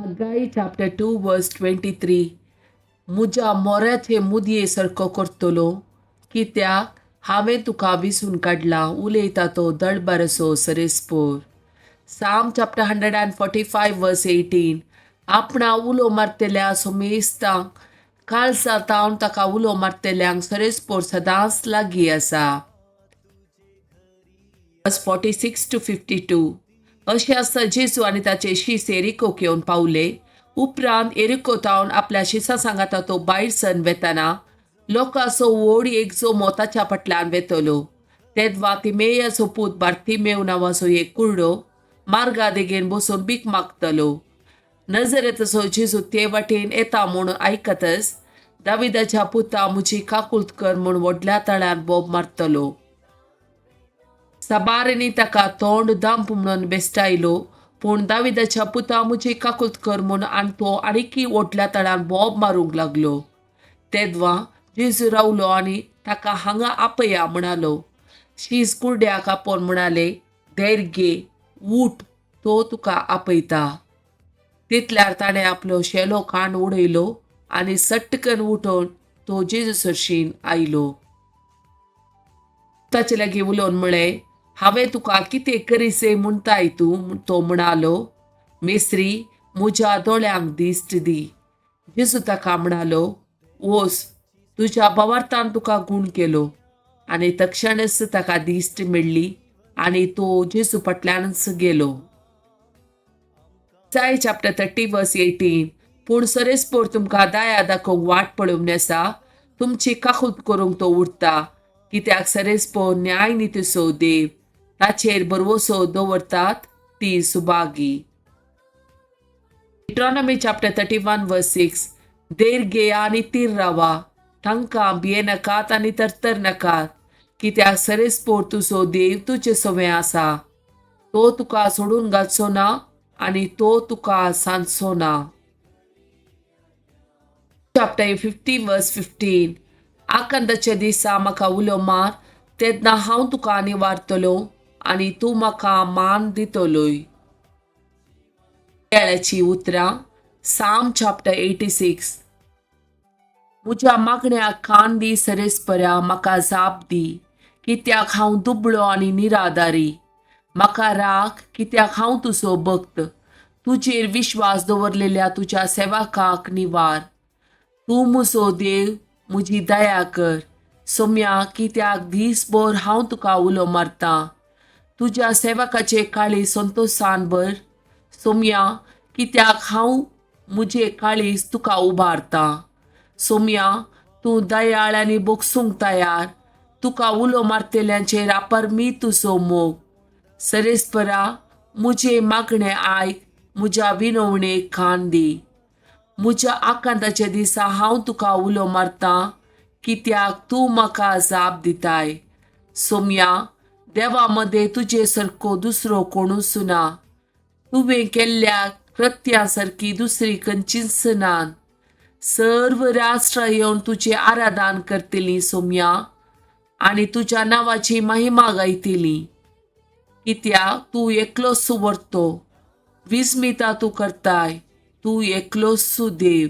Haggai chapter 2 verse 23. म्हज्या मोऱ्याचे मुदये सारको करतलो, कित्याक हांवें तुका विसून काडला, उलयता तो दळबारसो सरेस्पोर. Psalm chapter 145 verse 18. आपणा उलो मारतेल्या सोमेस्तांक काळसा तावन ताका उलो मारतेल्यांक सरेस्पोर सदांच लागीं आसा. Verse 46 to 52. अशें आसता जेजू आनी ताचे शीस एरिकोक येवन पावले. उपरांत एरिको तावन आपल्या शिसा सांगाता तो भायर सन वेताना लोकांचो व्हड एक जोमो ताच्या फाटल्यान वेतलो. तेदवा तिमेयाचो पूत बार्तिमेव नांवाचो एक कुर्डो मार्गा देगेन बसून भीक मागतलो. नजरेतचो जेजू ते वाटेन येता म्हूण आयकतच दाविदाच्या पुता म्हजी काकुळट कर म्हूण व्हडल्या तळ्यान बोब मारतलो. साबारांनी ताका तोंड दांप म्हणून बेस्टायलो, पूण दाविदाच्या पुता म्हजी काकुळट कर म्हूण आनी तो आनीकी व्हडल्या तळ्यान बोब मारूंक लागलो. तेदवा जेजू रावलो आनी ताका हांगा आपया म्हणालो. शीस कुर्ड्याक आपोवन म्हणाले, धैर्य घे, उठ, तो तुका आपयता. तितल्यार ताणें आपलो शेलो कांड उडयलो आनी सट्टकन उठोन तो जेजू सरशीन आयलो. ताचे लागीं उलोवन म्हळें, हांवें तुका कितें करीसे म्हणटाय तूं? तो म्हणालो, मेस्त्री, म्हज्या दोळ्यांक दिश्ट दी. जेजू ताका म्हणालो, वोस, तुज्या भावार्थान तुका गूण केलो. आनी तक्षणच ताका दिश्ट मेळ्ळी आनी तो जेजू फाटल्यानच गेलो. Isaiah chapter 30 verse 18. पूण सरेस्पोर तुमकां दया दाखोवंक वाट पळोवन आसा, तुमची काकुळट करूंक तो उरता, कित्याक सरेस्पोर न्याय नितीचो देव, ताचेर भरवोसो दवरतात ती सुभागी. Deuteronomy chapter 31 verse 6. धैर्य घेया आनी तीर रावा, तांकां भियेनाकात आनी तरतर नाकात, कित्याक सरेस्पोर तुजो देव तुजे सवें आसा. तो तुका सोडून घालचो ना आनी तो तुका सांचो ना. Chapter 50 verse 15. आकांताच्या दिसा म्हाका उलो मार, तेन्ना हांव तुका निवारतलो आनी तूं म्हाका मान दितलोय. केळ्याची उतरां. Psalm chapter 86. म्हज्या मागण्याक कान दी सरेस्परा, म्हाका जाप दी, कित्याक हांव दुबळो आनी निराधारी. म्हाका राख, कित्याक हांव तुजो भक्त. तुजेर विश्वास दवरलेल्या तुज्या सेवकाक निवार. तूं म्हजो देव, म्हजी दया कर. सोम्या, कित्याक दीसभर हांव तुका उलो मारतां. तुज्या सेवकाचे काळी संतोशान भर. सोम्या, कित्याक हांव म्हजे काळीज तुका उबारतां. सोम्या, तूं दयाळ आनी बोगसूंक तयार. तुका उलो मारतेल्यांचेर आपर्मी तुजो मोग. सरेस्परा, म्हजे मागणें आयक, म्हज्या विनवणेक कान दी. म्हज्या आकांताच्या दिसा हांव तुका उलो मारतां, कित्याक तूं म्हाका जाप दिताय. सोम्या, देवा मदें तुजे सारको दुसरो कोणूच ना. तुवें केल्ल्या कृत्यां सारकी दुसरी खंयचीच नात. सर्व राष्ट्रां येवन तुजें आराधन करतलीं सोम्या, आनी तुज्या नांवाची महिमा गायतलीं. कित्याक तूं एकलोच सुवर्तो, विस्मिता तूं करताय, तूं एकलोच देव.